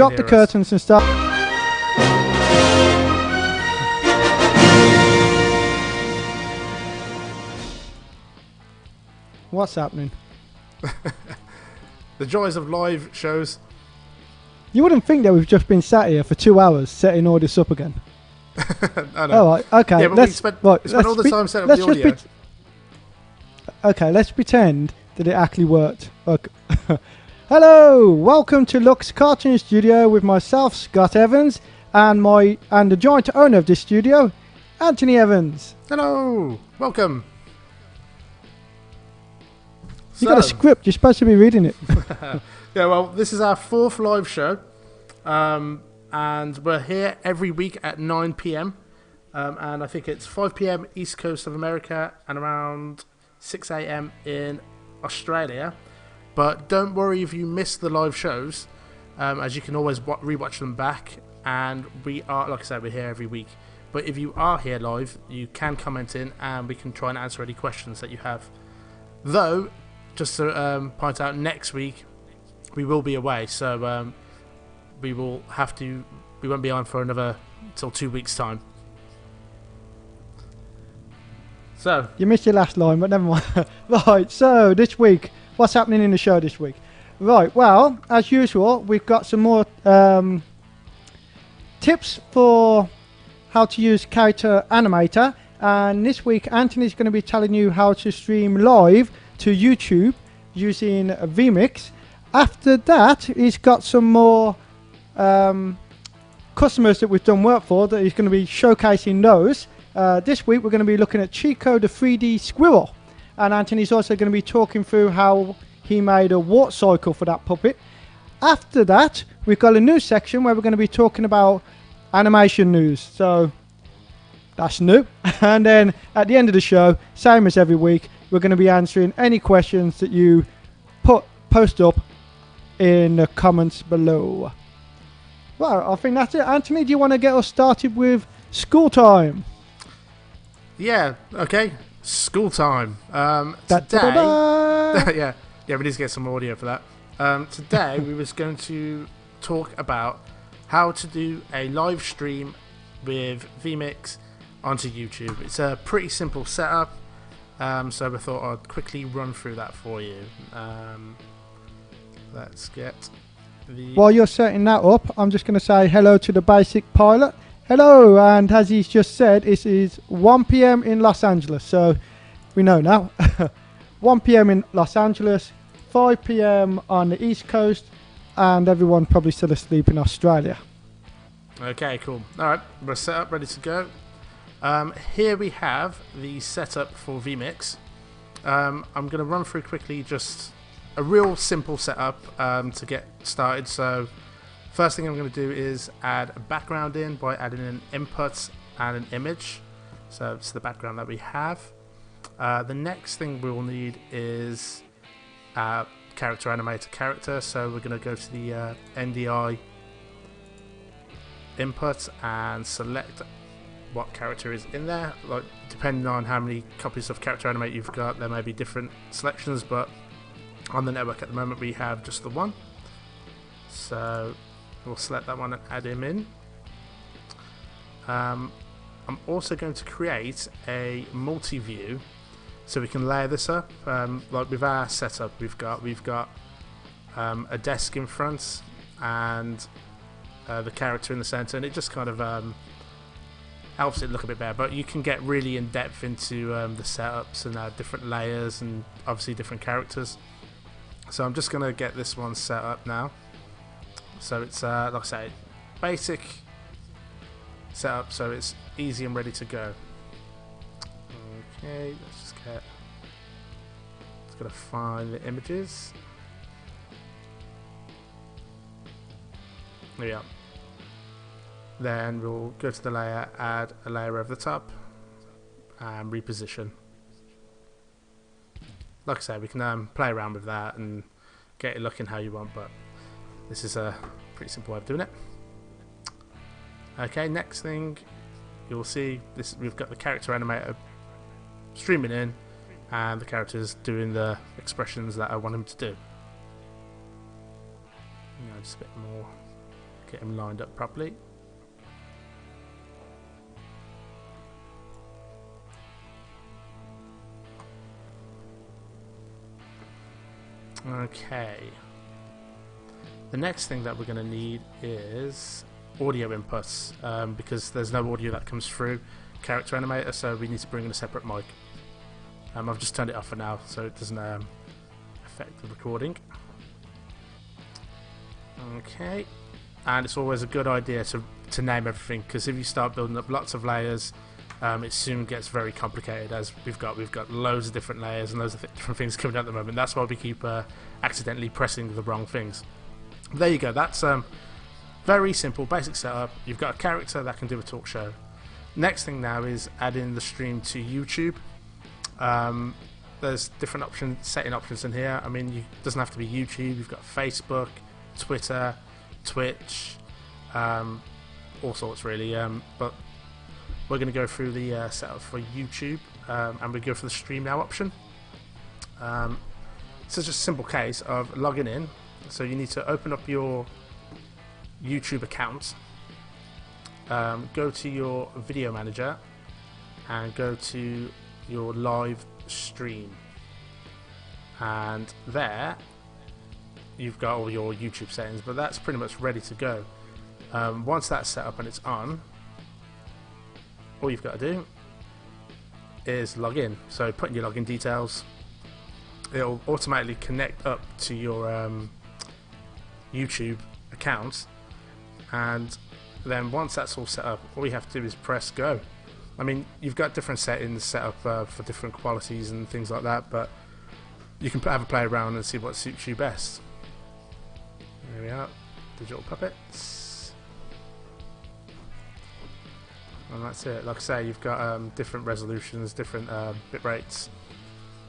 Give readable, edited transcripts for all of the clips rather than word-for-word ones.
drop the curtains and start. What's happening? The joys of live shows. You wouldn't think that we've just been sat here for 2 hours setting all this up again. I know. All right, okay. Yeah, but we spent all the time setting up the audio. Okay, let's pretend that it actually worked. Okay. Hello, welcome to Lux Cartoon Studio with myself, Scott Evans, and the joint owner of this studio, Antony Evans. Hello, welcome. You got a script. You're supposed to be reading it. Yeah, well, this is our 4th live show, and we're here every week at 9 p.m. And I think it's 5 p.m. East Coast of America and around 6 a.m. in Australia. But don't worry if you miss the live shows, as you can always rewatch them back. And we are, like I said, we're here every week. But if you are here live, you can comment in and we can try and answer any questions that you have. Though, just to point out, next week we will be away, so we won't be on for till 2 weeks time. So you missed your last line, but never mind. Right, so this week, what's happening in the show this week? Right, well, as usual, we've got some more tips for how to use Character Animator, and this week Antony's going to be telling you how to stream live to YouTube using VMIX. After that, he's got some more customers that we've done work for that he's going to be showcasing those. This week we're going to be looking at Chico the 3D squirrel, and Antony's also going to be talking through how he made a warp cycle for that puppet. After that, we've got a news section where we're going to be talking about animation news, so that's new. And then at the end of the show, same as every week, we're going to be answering any questions that you post up in the comments below. Well, I think that's it. Antony, do you want to get us started with school time? Yeah, okay. School time. Today, yeah, we need to get some audio for that. Today we was going to talk about how to do a live stream with VMIX onto YouTube. It's a pretty simple setup, so I thought I'd quickly run through that for you. Let's get the... While you're setting that up, I'm just going to say hello to the basic pilot. Hello, and as he's just said, it is 1 p.m. in Los Angeles, so we know now. 1 p.m. in Los Angeles, 5 p.m. on the East Coast, and everyone probably still asleep in Australia. Okay, cool. Alright, we're set up, ready to go. Here we have the setup for VMIX. I'm going to run through quickly just a real simple setup to get started. So first thing I'm going to do is add a background in by adding an input and an image. So it's the background that we have. The next thing we'll need is Character Animator character. So we're going to go to the NDI input and select what character is in there. Like, depending on how many copies of Character Animator you've got, there may be different selections, but on the network at the moment we have just the one. So we'll select that one and add him in. I'm also going to create a multi-view so we can layer this up. Like with our setup, we've got a desk in front and the character in the center, and it just kind of helps it look a bit better. But you can get really in depth into the setups and different layers and obviously different characters. So I'm just going to get this one set up now. So it's like I say, basic setup, so it's easy and ready to go. Okay, let's just gotta find the images. There we are. Then we'll go to the layer, add a layer over the top, and reposition. Like I said, we can play around with that and get it looking how you want, but this is a pretty simple way of doing it. Okay, next thing you'll see, this we've got the Character Animator streaming in, and the character's doing the expressions that I want him to do. Just a bit more get him lined up properly. Okay. The next thing that we're going to need is audio inputs, because there's no audio that comes through Character Animator, so we need to bring in a separate mic. I've just turned it off for now, so it doesn't affect the recording. Okay, and it's always a good idea to name everything, because if you start building up lots of layers, it soon gets very complicated. As we've got loads of different layers and loads of different things coming out at the moment. That's why we keep accidentally pressing the wrong things. There you go. That's very simple, basic setup. You've got a character that can do a talk show. Next thing now is adding the stream to YouTube. There's different setting options in here. I mean, it doesn't have to be YouTube. You've got Facebook, Twitter, Twitch, all sorts really. But we're going to go through the setup for YouTube, and we go for the stream now option. It's just a simple case of logging in. So you need to open up your YouTube account, go to your video manager, and go to your live stream, and there you've got all your YouTube settings, but that's pretty much ready to go. Once that's set up and it's on, all you've got to do is log in. So put in your login details, it'll automatically connect up to your YouTube account, and then once that's all set up, all you have to do is press go. I mean, you've got different settings set up for different qualities and things like that, but you can have a play around and see what suits you best. There we are, digital puppets, and that's it. Like I say, you've got different resolutions, different bit rates,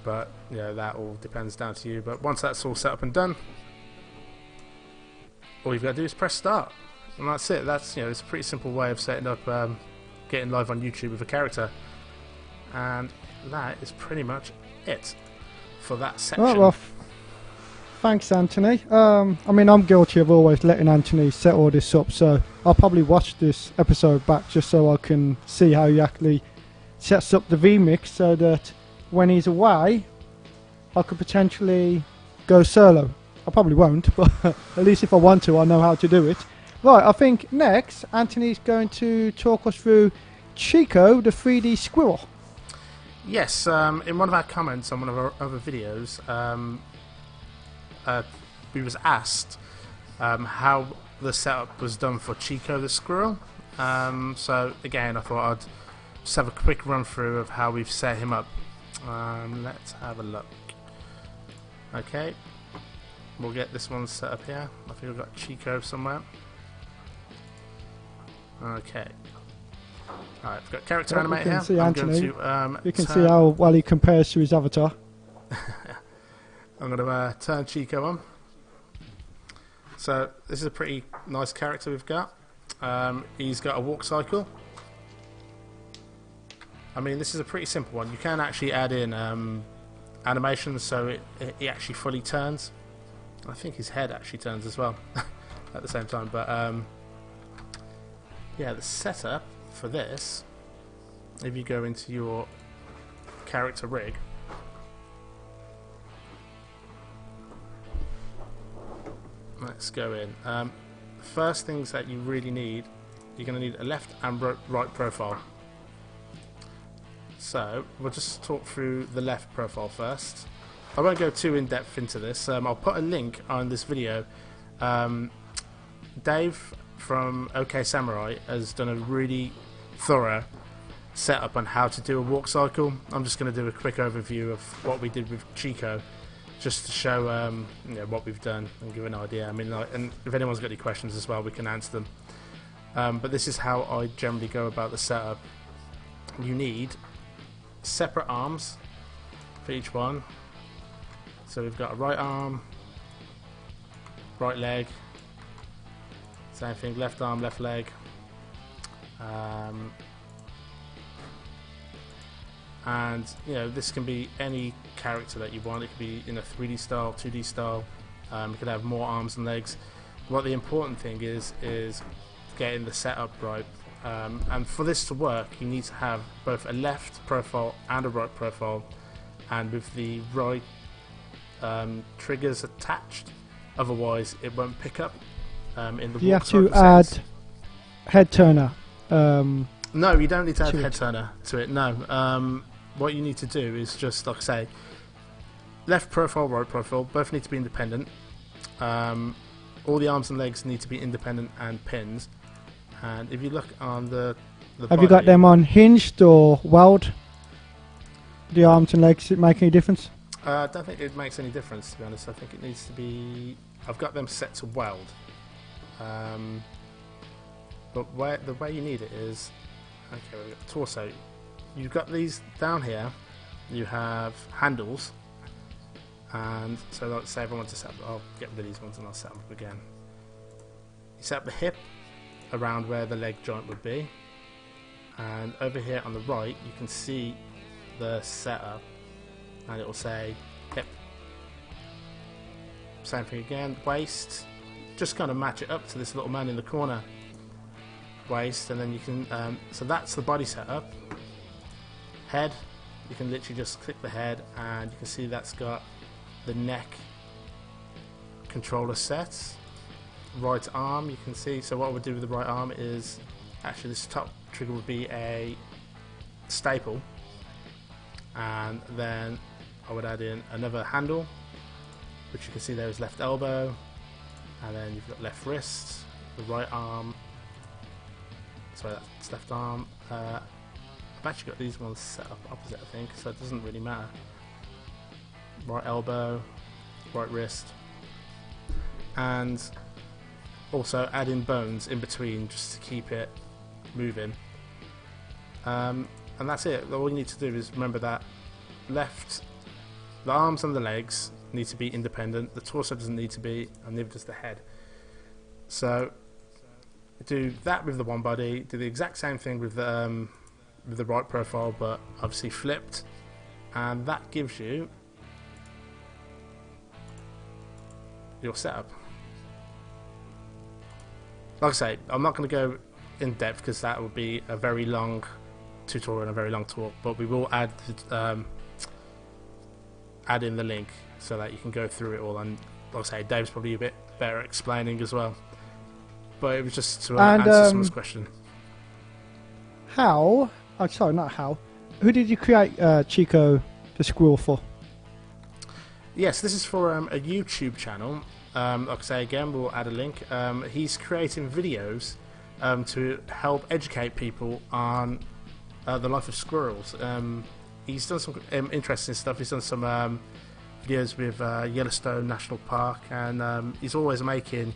but yeah, that all depends down to you. But once that's all set up and done, all you've got to do is press start, and that's it. That's, it's a pretty simple way of setting up getting live on YouTube with a character, and that is pretty much it for that section. Right, well, thanks, Antony. I mean, I'm guilty of always letting Antony set all this up, so I'll probably watch this episode back just so I can see how he actually sets up the VMIX, so that when he's away, I could potentially go solo. I probably won't, but at least if I want to, I know how to do it. Right, I think next, Antony's going to talk us through Chico, the 3D squirrel. Yes, in one of our comments on one of our other videos, we was asked how the setup was done for Chico the squirrel. So again, I thought I'd just have a quick run through of how we've set him up. Let's have a look. Okay, we'll get this one set up here. I think we've got Chico somewhere. Okay. Alright, we've got Character Animator here. See I'm Antony. going to, you can see how well he compares to his avatar. I'm going to turn Chico on. So this is a pretty nice character we've got. He's got a walk cycle. I mean, this is a pretty simple one. You can actually add in animations so it actually fully turns. I think his head actually turns as well at the same time. But yeah, the setup for this, if you go into your character rig, let's go in. First things that you really need, you're going to need a left and right profile. So we'll just talk through the left profile first. I won't go too in depth into this. I'll put a link on this video. Dave from OK Samurai has done a really thorough setup on how to do a walk cycle. I'm just going to do a quick overview of what we did with Chico, just to show what we've done and give an idea. I mean, and if anyone's got any questions as well, we can answer them. But this is how I generally go about the setup. You need separate arms for each one. So we've got a right arm, right leg, same thing, left arm, left leg. And this can be any character that you want. It could be in a 3D style, 2D style. You could have more arms and legs. what the important thing is getting the setup right. And for this to work, you need to have both a left profile and a right profile, and with the right triggers attached. Otherwise, it won't pick up in the. Do you have to add head turner? No, you don't need to add head turner to it. No. What you need to do is just, like I say, left profile, right profile, both need to be independent. All the arms and legs need to be independent and pins. And if you look on the have body, you got them on hinged or weld? The arms and legs, does it make any difference? I don't think it makes any difference, to be honest. I think it needs to be. I've got them set to weld. But the way you need it is, okay, we've got the torso. You've got these down here. You have handles, and so let's say if I want to set up, I'll get rid of these ones and I'll set them up again. You set up the hip around where the leg joint would be, and over here on the right you can see the setup, and it will say hip. Same thing again, waist. Just kind of match it up to this little man in the corner. Waist, and then you can. So that's the body setup. Head. You can literally just click the head, and you can see that's got the neck controller set. Right arm, you can see. So what I would do with the right arm is actually this top trigger would be a staple, and then I would add in another handle, which you can see there is left elbow, and then you've got left wrist, the right arm. Sorry, that's left arm. I've actually got these ones set up opposite, I think, so it doesn't really matter. Right elbow, right wrist, and also add in bones in between just to keep it moving. And that's it. All you need to do is remember that the arms and the legs need to be independent, the torso doesn't need to be, and neither does the head. So do that with the one body, do the exact same thing with the right profile, but obviously flipped, and that gives you your setup. Like I say, I'm not going to go in depth because that would be a very long tutorial and a very long talk, but we will add in the link so that you can go through it all, and like I say, Dave's probably a bit better at explaining as well. But it was just to answer someone's question. How? Oh, sorry, not how. Who did you create Chico the Squirrel for? Yes, this is for a YouTube channel. Like I say again, we'll add a link. He's creating videos to help educate people on the life of squirrels. He's done some interesting stuff. He's done some videos with Yellowstone National Park, and he's always making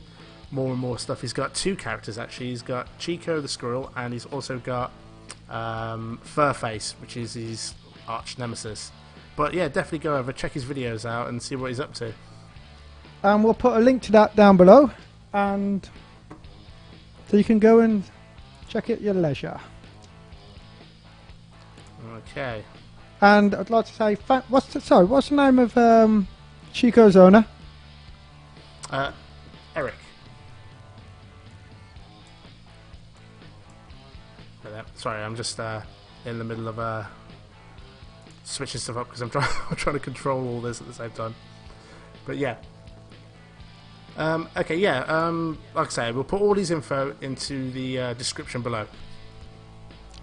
more and more stuff. He's got two characters actually. He's got Chico the squirrel, and he's also got Furface, which is his arch nemesis. But yeah, definitely go over, check his videos out, and see what he's up to. And we'll put a link to that down below, and so you can go and check it at your leisure. Okay. And I'd like to say, what's the name of Chico's owner? Eric. Sorry, I'm just in the middle of switching stuff up because I'm trying to control all this at the same time. But yeah. Okay, yeah. Like I say, we'll put all these info into the description below.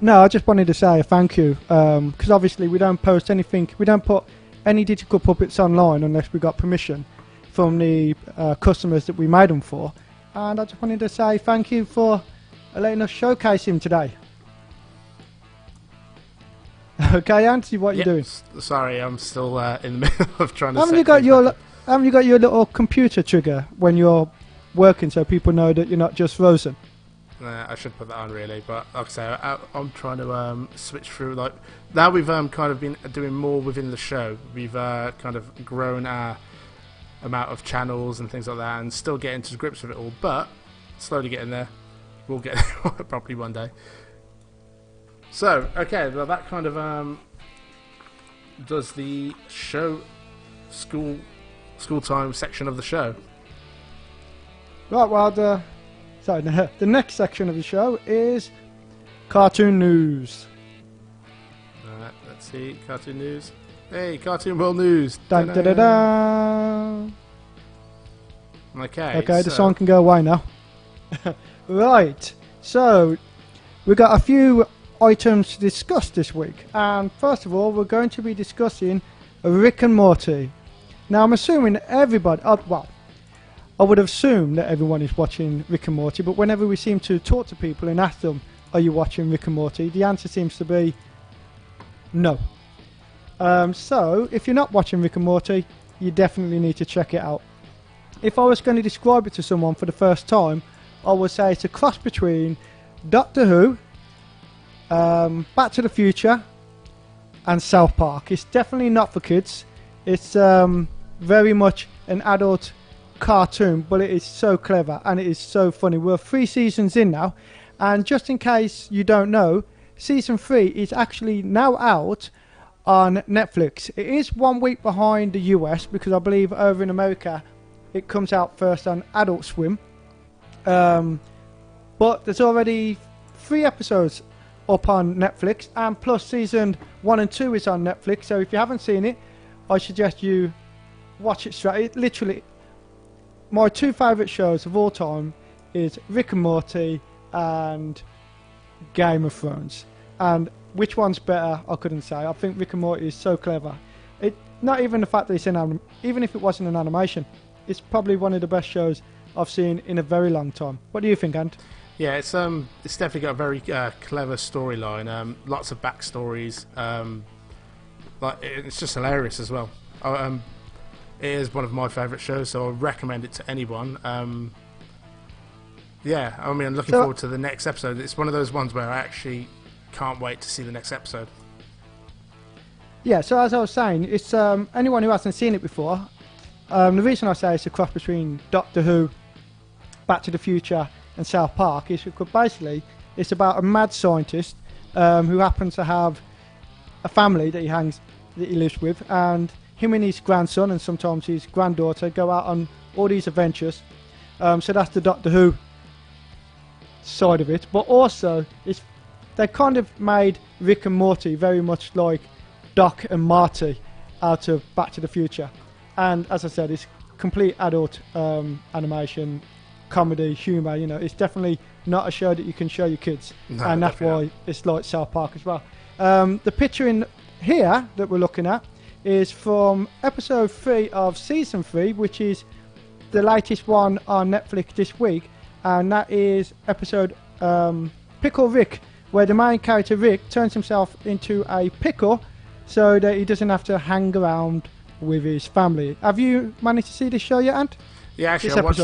No, I just wanted to say a thank you, because obviously we don't post anything, we don't put any digital puppets online unless we got permission from the customers that we made them for. And I just wanted to say thank you for letting us showcase him today. Okay, Antony, what are you doing? Sorry, I'm still in the middle of trying to. Haven't you got your little computer trigger when you're working, so people know that you're not just frozen? I should put that on really, but like I say, I'm trying to switch through. Like now, we've kind of been doing more within the show. We've kind of grown our amount of channels and things like that, and still getting to grips with it all. But slowly getting there. We'll get there properly one day. So okay, well that kind of does the show school time section of the show. Right, well, the next section of the show is cartoon news. Alright, let's see. Cartoon news. Hey, Cartoon World News. Dun, da, da, da. Okay, the song can go away now. Right, so we've got a few items to discuss this week. And first of all, we're going to be discussing Rick and Morty. Now, I'm assuming everybody... well, I would assume that everyone is watching Rick and Morty, but whenever we seem to talk to people and ask them, are you watching Rick and Morty? The answer seems to be no. So, if you're not watching Rick and Morty, you definitely need to check it out. If I was going to describe it to someone for the first time, I would say it's a cross between Doctor Who, Back to the Future, and South Park. It's definitely not for kids. It's very much an adult cartoon, but it is so clever and it is so funny. We're 3 seasons in now, and just in case you don't know, season 3 is actually now out on Netflix. It is 1 week behind the US because I believe over in America it comes out first on Adult Swim, but there's already 3 episodes up on Netflix, and plus season 1 and 2 is on Netflix. So if you haven't seen it, I suggest you watch it straight. Literally, my 2 favourite shows of all time is Rick and Morty and Game of Thrones. And which one's better, I couldn't say. I think Rick and Morty is so clever. Not even the fact that it's even if it wasn't an animation, it's probably one of the best shows I've seen in a very long time. What do you think, Ant? Yeah, it's definitely got a very clever storyline. Lots of backstories. It's just hilarious as well. It is one of my favourite shows, so I recommend it to anyone. Yeah, I mean, I'm looking forward to the next episode. It's one of those ones where I actually can't wait to see the next episode. Yeah, so as I was saying, it's anyone who hasn't seen it before. The reason I say it's a cross between Doctor Who, Back to the Future, and South Park is because basically it's about a mad scientist who happens to have a family that he lives with, and him and his grandson and sometimes his granddaughter go out on all these adventures. So that's the Doctor Who side of it, but also they kind of made Rick and Morty very much like Doc and Marty out of Back to the Future. And as I said, it's complete adult animation, comedy, humour. You know, it's definitely not a show that you can show your kids, no, and that's why it's like South Park as well. The picture in here that we're looking at is from episode 3 of season 3, which is the latest one on Netflix this week, and that is episode Pickle Rick, where the main character Rick turns himself into a pickle so that he doesn't have to hang around with his family. Have you managed to see this show yet, Ant? Yeah, actually, I watched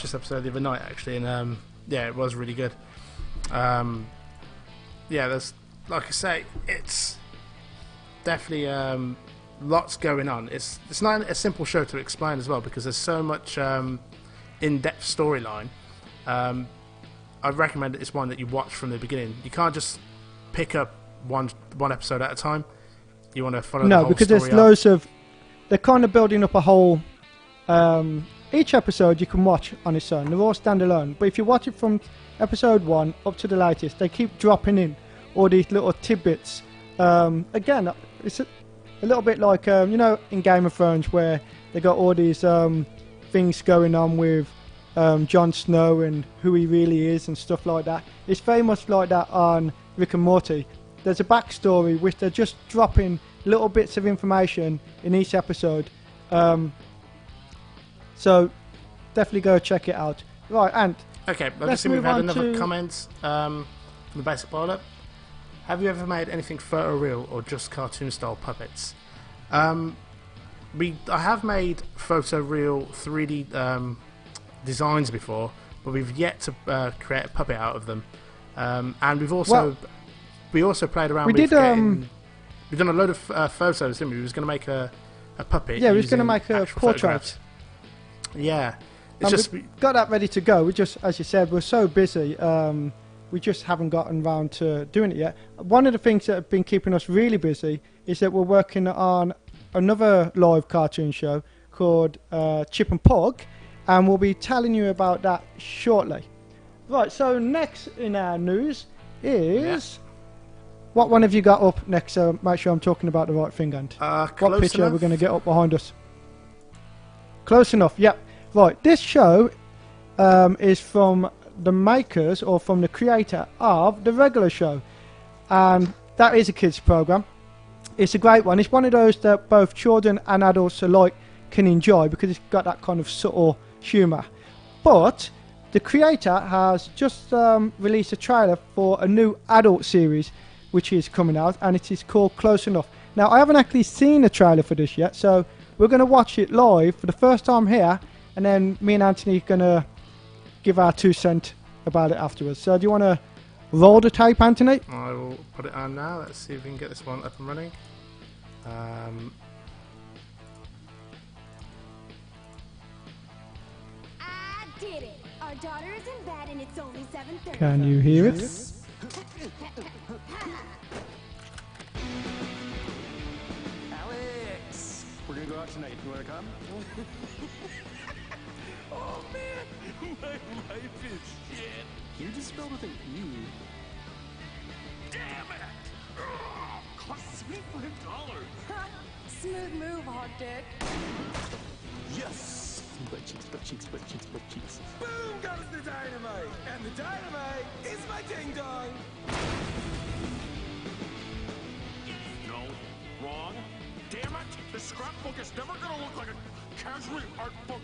this episode the other night actually, and yeah, it was really good. Yeah, there's, like I say, it's definitely lots going on. It's not a simple show to explain as well because there's so much in-depth storyline. I recommend it's one that you watch from the beginning. You can't just pick up one episode at a time. You want to follow the whole because story there's loads of... They're kind of building up a whole... each episode you can watch on its own. They're all standalone. But if you watch it from episode 1 up to the latest, they keep dropping in all these little tidbits. Again, it's a little bit like, you know, in Game of Thrones where they got all these things going on with Jon Snow and who he really is and stuff like that. It's very much like that on Rick and Morty. There's a backstory which they're just dropping little bits of information in each episode. So definitely go check it out. Right, Ant. Okay, I've just seen we've had another comment from the Basic Boiler. Have you ever made anything photoreal or just cartoon style puppets? I have made photoreal 3D designs before, but we've yet to create a puppet out of them. And we've also played around. We've done a load of photos, didn't we? We was going to make a puppet. Yeah, we was going to make a portrait. Yeah, we got that ready to go. We just, as you said, we're so busy. We just haven't gotten around to doing it yet. One of the things that have been keeping us really busy is that we're working on another live cartoon show called Chip and Pug, and we'll be telling you about that shortly. Right, so next in our news is... What one have you got up next? So make sure I'm talking about the right thing. And what picture are we going to get up behind us? Close enough, yep. Right, this show is from the makers, or from the creator of the regular show. And that is a kids program. It's a great one. It's one of those that both children and adults alike can enjoy because it's got that kind of subtle humour. But the creator has just released a trailer for a new adult series which is coming out, and it is called Close Enough. Now, I haven't actually seen the trailer for this yet, so we're going to watch it live for the first time here, and then me and Antony are going to give our 2 cents about it afterwards. So do you want to roll the tape, Antony? I will put it on now. Let's see if we can get this one up and running. I did it. Our daughter is in bed and it's only 7:30. Can you hear it? Alex! We're gonna go out tonight. You wanna come? Oh man! My life is shit! You just spelled with an E. Damn it! Cost me $5! Smooth move, hot dick. Yes! Butt cheeks, butt cheeks, butt cheeks, butt cheeks. Boom goes the dynamite! And the dynamite is my ding dong! No. Wrong. Damn it! The scrapbook is never gonna look like a casual art book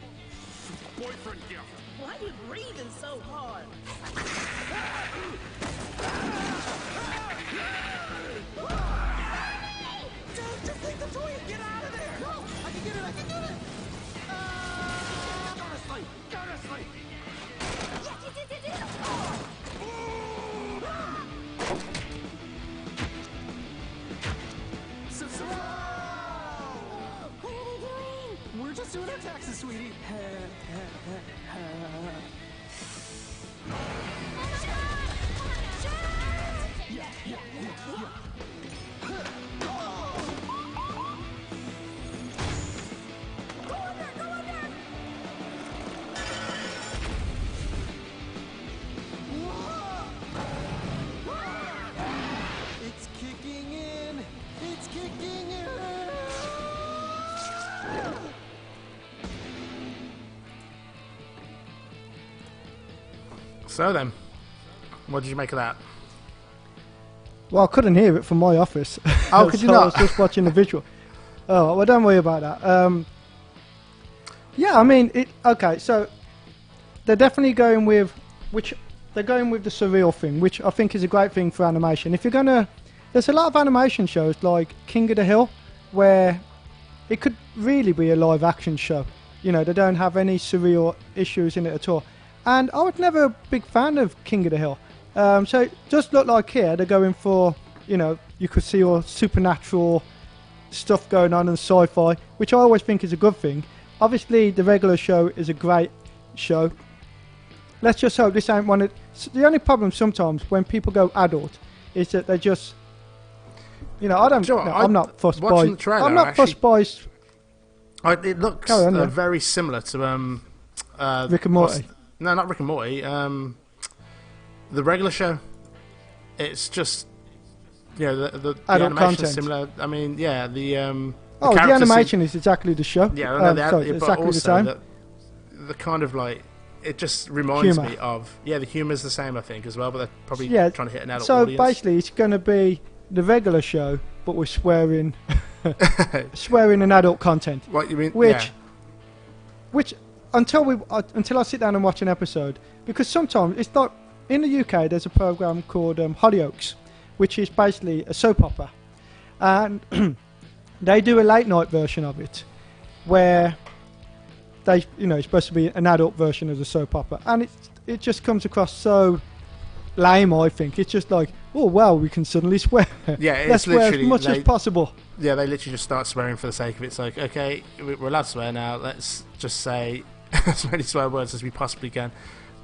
boyfriend gift. Why are you breathing so hard? Dude, just take the toy and get out of there! No! I can get it! I can get it! Go to sleep! Go to sleep! What are you doing? We're just doing our taxes, sweetie. It's kicking in. It's kicking in. So then, what did you make of that? Well, I couldn't hear it from my office. Oh, could you so not? I was just watching the visual. Oh, well, don't worry about that. Yeah, I mean, okay, so they're definitely going with they're going with the surreal thing, which I think is a great thing for animation. If you're gonna, there's a lot of animation shows like King of the Hill, where it could really be a live action show. You know, they don't have any surreal issues in it at all. And I was never a big fan of King of the Hill. So it just looked like here they're going for, you know, you could see all supernatural stuff going on and sci-fi, which I always think is a good thing. Obviously, the regular show is a great show. Let's just hope this ain't one of... The only problem sometimes when people go adult is that they just... You know, I don't... Do you know no, what? I'm not fussed by... Watching the trailer, I'm not fussed by... It looks Carry on, yeah. very similar to... Rick and Morty. No, not Rick and Morty. The regular show. It's just... You know, the animation content. is similar. I mean, yeah, the Oh, the characters animation is exactly the show. Yeah, I know sorry, but exactly also the same. the kind of like... It just reminds Humour. me of... Yeah, the humour's the same, I think, as well, but they're probably Yeah, trying to hit an adult so audience. basically it's going to be the regular show, but we're swearing... swearing and adult content. What you mean? Which until I sit down and watch an episode, because sometimes it's like in the UK there's a program called Hollyoaks, which is basically a soap opera, and they do a late night version of it, where they, you know, it's supposed to be an adult version of the soap opera, and it just comes across so lame. I think it's just like, oh well, we can suddenly swear. Yeah, it's let's swear as literally much as possible. Yeah, they literally just start swearing for the sake of it. It's like, okay, we're allowed to swear now. Let's just say as many swear words as we possibly can.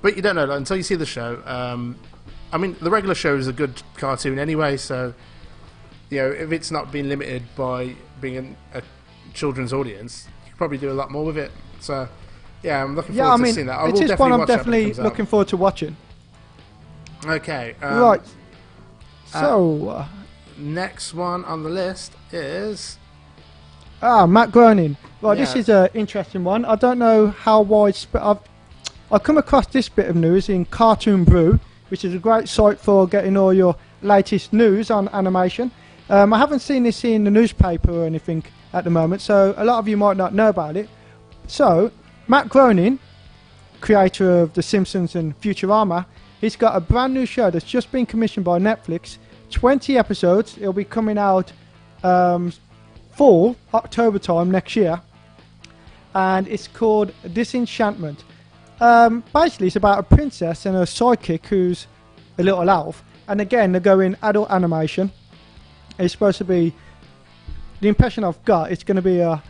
But you don't know until you see the show. I mean, the regular show is a good cartoon anyway, so you know, if it's not being limited by being a children's audience, you could probably do a lot more with it. So Yeah, I'm looking Yeah, forward I mean, to seeing that. I it will is definitely one I'm watch that when it definitely comes out. looking forward to watching. Okay. Right. So, Next one on the list is... Matt Groening. Right, this Yeah. is an interesting one. I don't know how widespread. I've come across this bit of news in Cartoon Brew, which is a great site for getting all your latest news on animation. I haven't seen this in the newspaper or anything at the moment, so a lot of you might not know about it. So, Matt Groening, creator of The Simpsons and Futurama, he's got a brand new show that's just been commissioned by Netflix. 20 episodes. It'll be coming out fall, October time next year. And it's called Disenchantment. Basically, it's about a princess and her sidekick who's a little elf. And again, they're going adult animation. It's supposed to be... The impression I've got, it's going to be a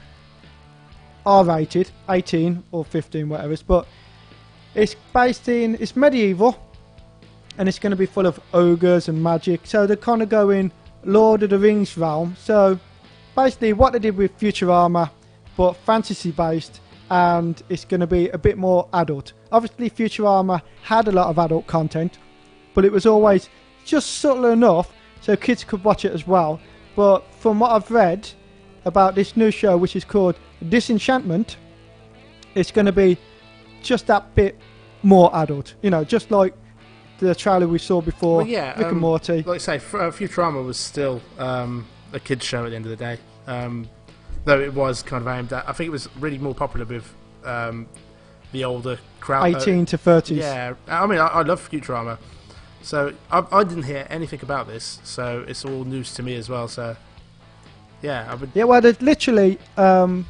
R-rated, 18 or 15, whatever it is. But it's based in... It's medieval. And it's going to be full of ogres and magic. So they're kind of going Lord of the Rings realm. So basically what they did with Futurama, but fantasy based, and it's going to be a bit more adult. Obviously Futurama had a lot of adult content, but it was always just subtle enough so kids could watch it as well. But from what I've read about this new show, which is called Disenchantment, it's going to be just that bit more adult. You know, just like the trailer we saw before, Well, yeah, Rick and Morty. Like I say, Futurama was still a kids' show at the end of the day. Though it was kind of aimed at... I think it was really more popular with the older crowd. 18 to 30s. Yeah, I mean, I love Futurama. So I didn't hear anything about this, so it's all news to me as well. So yeah, I would. Yeah, well, there's literally all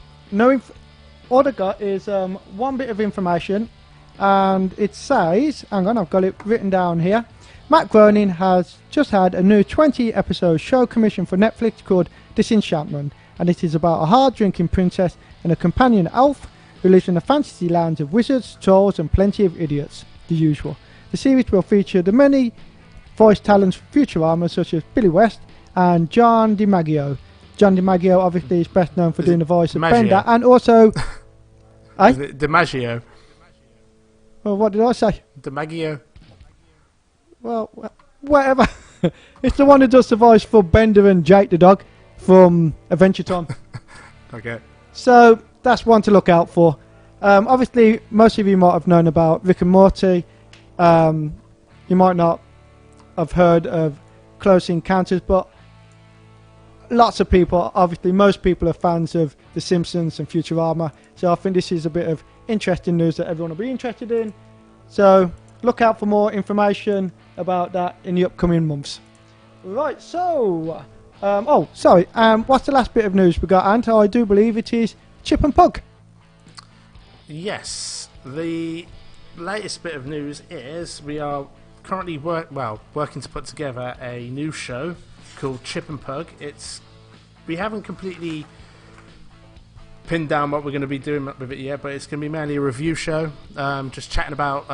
I got is one bit of information, and it says, hang on, I've got it written down here. Matt Groening has just had a new 20-episode show commissioned for Netflix called Disenchantment, and it is about a hard-drinking princess and a companion elf who lives in the fantasy lands of wizards, trolls, and plenty of idiots, the usual. The series will feature the many voice talents from Futurama, such as Billy West and John DiMaggio. John DiMaggio obviously is best known for doing the voice of Bender, and also... Is it DiMaggio? Well, what did I say? DiMaggio? Well, whatever. It's the one who does the voice for Bender and Jake the dog from Adventure Time. Okay. So, that's one to look out for. Obviously, most of you might have known about Rick and Morty. You might not have heard of Close Encounters, but lots of people, obviously most people are fans of The Simpsons and Futurama, so I think this is a bit of interesting news that everyone will be interested in. So look out for more information about that in the upcoming months. Right, so what's the last bit of news we got, Ant? I do believe it is Chip and Pug. Yes, the latest bit of news is we are currently working to put together a new show called Chip and Pug. We haven't completely pinned down what we're going to be doing with it yet, but it's going to be mainly a review show, just chatting about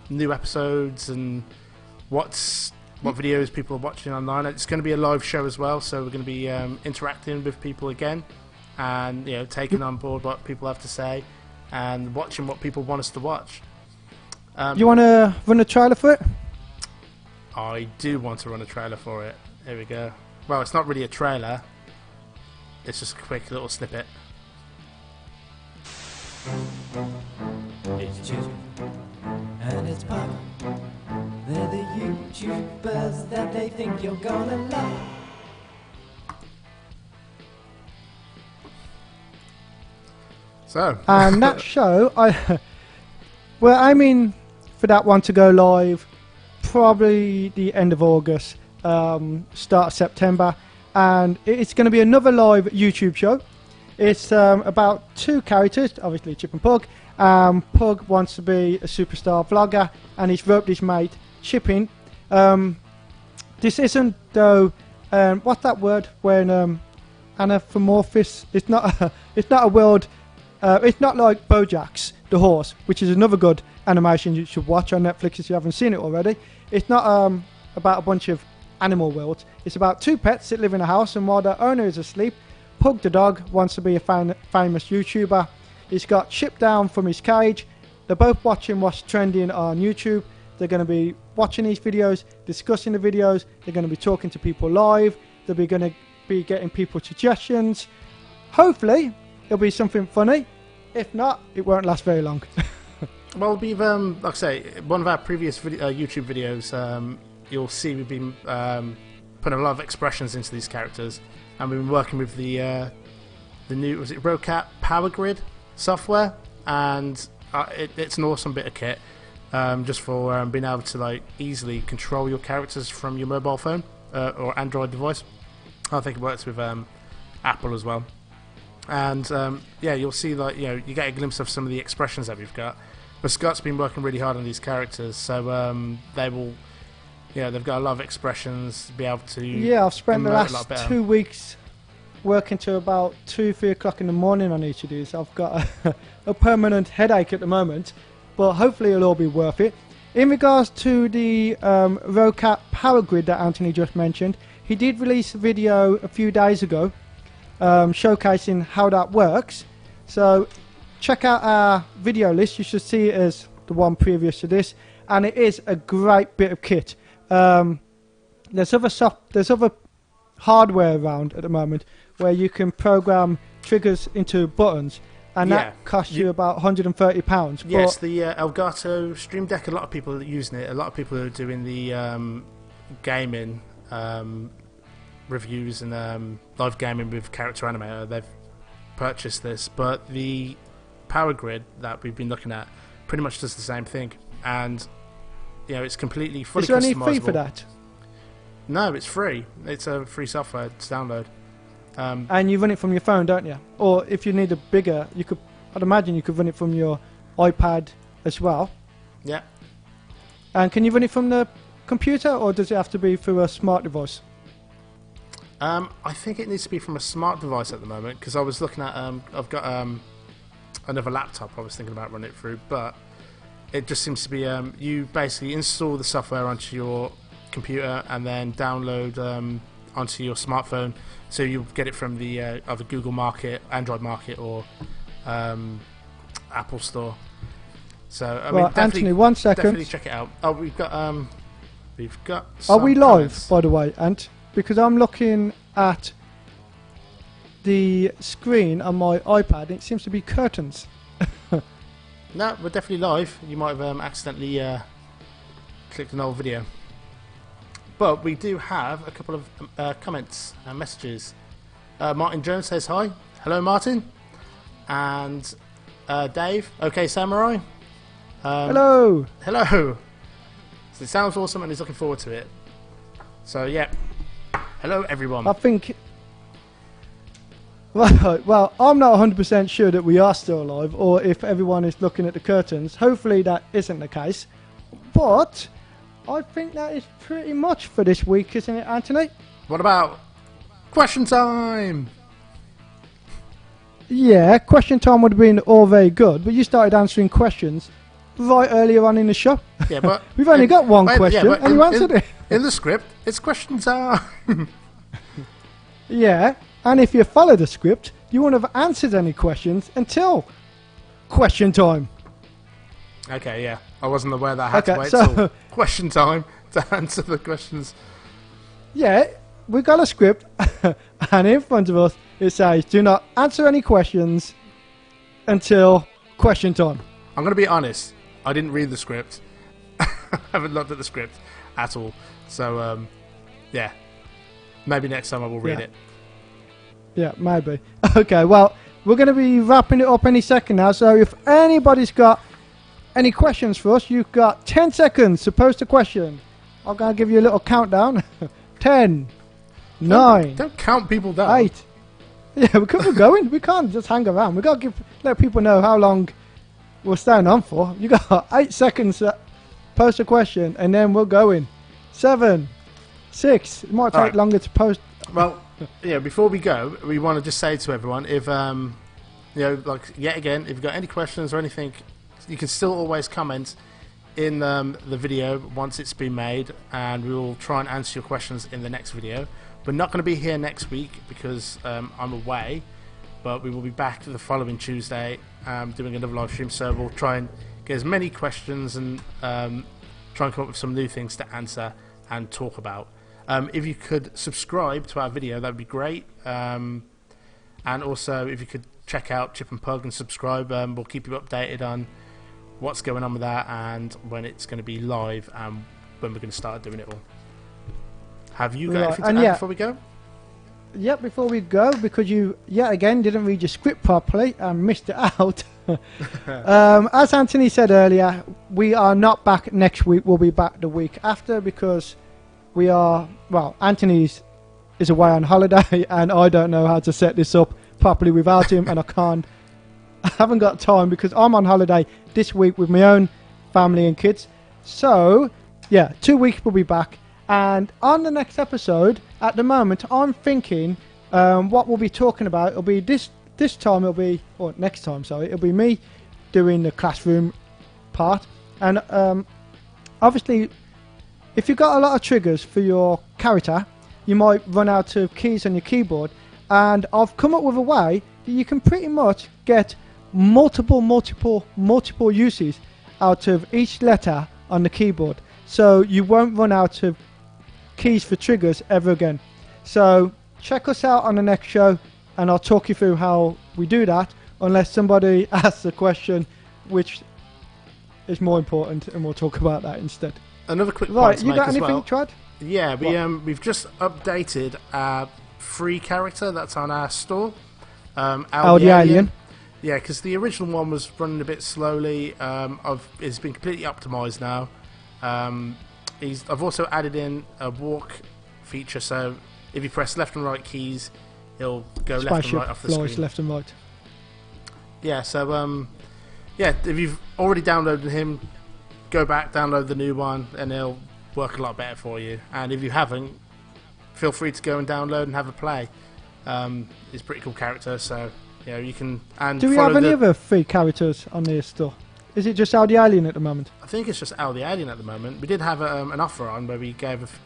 new episodes and what videos people are watching online. It's going to be a live show as well, so we're going to be interacting with people again, and taking on board what people have to say and watching what people want us to watch. You want to run a trailer for it? I do want to run a trailer for it. Here we go. Well, it's not really a trailer. It's just a quick little snippet. It's Chip and it's Pug. They're the YouTubers that they think you're gonna love. So. And that show, we're aiming for that one to go live probably the end of August, start of September, and it's going to be another live YouTube show. It's about two characters, obviously Chip and Pug. Pug wants to be a superstar vlogger, and he's roped his mate Chip in. This isn't though. What's that word when anamorphous? It's not. It's not a world. It's not like BoJack's The Horse, which is another good animation you should watch on Netflix if you haven't seen it already. It's not about a bunch of animal worlds. It's about two pets that live in a house, and while their owner is asleep, Pug the dog wants to be a famous YouTuber. He's got shipped down from his cage. They're both watching what's trending on YouTube. They're going to be watching these videos, discussing the videos. They're going to be talking to people live. They're going to be getting people suggestions. Hopefully, it'll be something funny. If not, it won't last very long. Well, we've like I say, one of our previous YouTube videos, you'll see we've been putting a lot of expressions into these characters, and we've been working with the new, was it ROCAT Power Grid software, and it's an awesome bit of kit, just for being able to like easily control your characters from your mobile phone or Android device. I think it works with Apple as well. And yeah, you'll see, like, you know, you get a glimpse of some of the expressions that we've got. But Scott's been working really hard on these characters, so they will, yeah, they've got a lot of expressions to be able to. Yeah, I've spent the last 2 weeks working to about 2-3 o'clock in the morning on each of these. I've got a permanent headache at the moment, but hopefully it'll all be worth it. In regards to the ROCAT Power Grid that Antony just mentioned, he did release a video a few days ago showcasing how that works. So check out our video list. You should see it as the one previous to this, and it is a great bit of kit. There's other hardware around at the moment where you can program triggers into buttons, and that costs you about £130. Yes, the Elgato Stream Deck. A lot of people are using it. A lot of people are doing the gaming reviews and live gaming with Character Animator. They've purchased this, but the Power Grid that we've been looking at pretty much does the same thing, and you know, it's completely fully customizable. Is there any fee for that? No, it's free. It's a free software to download. And you run it from your phone, don't you? Or if you need a bigger, you could. I'd imagine you could run it from your iPad as well. Yeah. And can you run it from the computer, or does it have to be through a smart device? I think it needs to be from a smart device at the moment, because I was looking at. I've got another laptop I was thinking about running it through, but it just seems to be you basically install the software onto your computer and then download onto your smartphone, so you get it from the either Google Market, Android Market, or Apple Store. So I mean, Antony, 1 second. Definitely check it out. Oh, we've got. Are we live, by the way, Ant? Because I'm looking at the screen on my iPad, and it seems to be curtains. No, we're definitely live. You might have accidentally clicked an old video. But we do have a couple of comments and messages. Martin Jones says hi. Hello, Martin. And Dave, okay, Samurai. Hello. Hello. So it sounds awesome, and he's looking forward to it. So, yeah. Hello, everyone. I think... Well, I'm not 100% sure that we are still alive, or if everyone is looking at the curtains. Hopefully that isn't the case. But I think that is pretty much for this week, isn't it, Antony? What about question time? Yeah, question time would have been all very good, but you started answering questions right earlier on in the show. Yeah, but we've only got one question, and you answered it. In the script, it's question time. Yeah, and if you follow the script, you wouldn't have answered any questions until question time. Okay, yeah. I wasn't aware that I had to wait till question time to answer the questions. Yeah, we've got a script, and in front of us it says, do not answer any questions until question time. I'm going to be honest, I didn't read the script. I haven't looked at the script at all. So, yeah. Maybe next time I will read it. Yeah, maybe. Okay, well, we're going to be wrapping it up any second now, so if anybody's got any questions for us, you've got 10 seconds to post a question. I'm going to give you a little countdown. 10, 9... Don't count people down. 8. Yeah, we're going. We can't just hang around. We've got to let people know how long we're staying on for. You got 8 seconds to post a question, and then we're going. 7, 6. It might take longer to post. Well, yeah, before we go, we want to just say to everyone, if, you know, like, yet again, if you've got any questions or anything, you can still always comment in the video once it's been made, and we will try and answer your questions in the next video. We're not going to be here next week because I'm away, but we will be back the following Tuesday doing another live stream. So we'll try and get as many questions and try and come up with some new things to answer and talk about. If you could subscribe to our video, that would be great. And also, if you could check out Chip and Pug and subscribe, we'll keep you updated on what's going on with that and when it's going to be live and when we're going to start doing it all. Have you got anything to add before we go? Yeah, before we go, because you yet again didn't read your script properly and missed it out. As Antony said earlier, we are not back next week. We'll be back the week after because we are, well, Antony is away on holiday and I don't know how to set this up properly without him, and I haven't got time because I'm on holiday this week with my own family and kids. So, yeah, 2 weeks we'll be back. And on the next episode, at the moment, I'm thinking what we'll be talking about. It'll be this time. It'll be, or next time, sorry. It'll be me doing the classroom part. And obviously, if you've got a lot of triggers for your character, you might run out of keys on your keyboard. And I've come up with a way that you can pretty much get multiple uses out of each letter on the keyboard. So you won't run out of keys for triggers ever again. So check us out on the next show and I'll talk you through how we do that, unless somebody asks a question which is more important, and we'll talk about that instead. Another quick point right, to you make got as anything, well. Trad? Yeah, we've just updated our free character that's on our store. Al the Alien. Yeah, because the original one was running a bit slowly. It's been completely optimized now. I've also added in a walk feature, so if you press left and right keys, he'll go left and right off the screen. Left and right. Yeah, so if you've already downloaded him, go back, download the new one, and he'll work a lot better for you. And if you haven't, feel free to go and download and have a play. He's a pretty cool character, so you can. And do we have any other free characters on the store? Is it just Al the Alien at the moment? I think it's just Al the Alien at the moment. We did have an offer on where we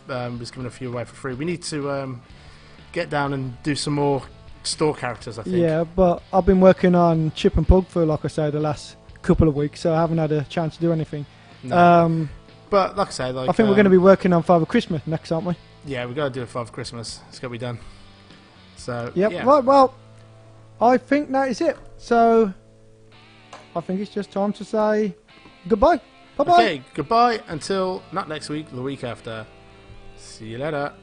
was giving a few away for free. We need to get down and do some more store characters, I think. Yeah, but I've been working on Chip and Pug for, like I say, the last couple of weeks, so I haven't had a chance to do anything. No. But like I say, I think we're going to be working on Father Christmas next, aren't we? Yeah, we've got to do it for Father Christmas. It's got to be done. So yep. Yeah. Right, well, I think that is it. So I think it's just time to say goodbye. Bye-bye. Okay, goodbye until not next week, the week after. See you later.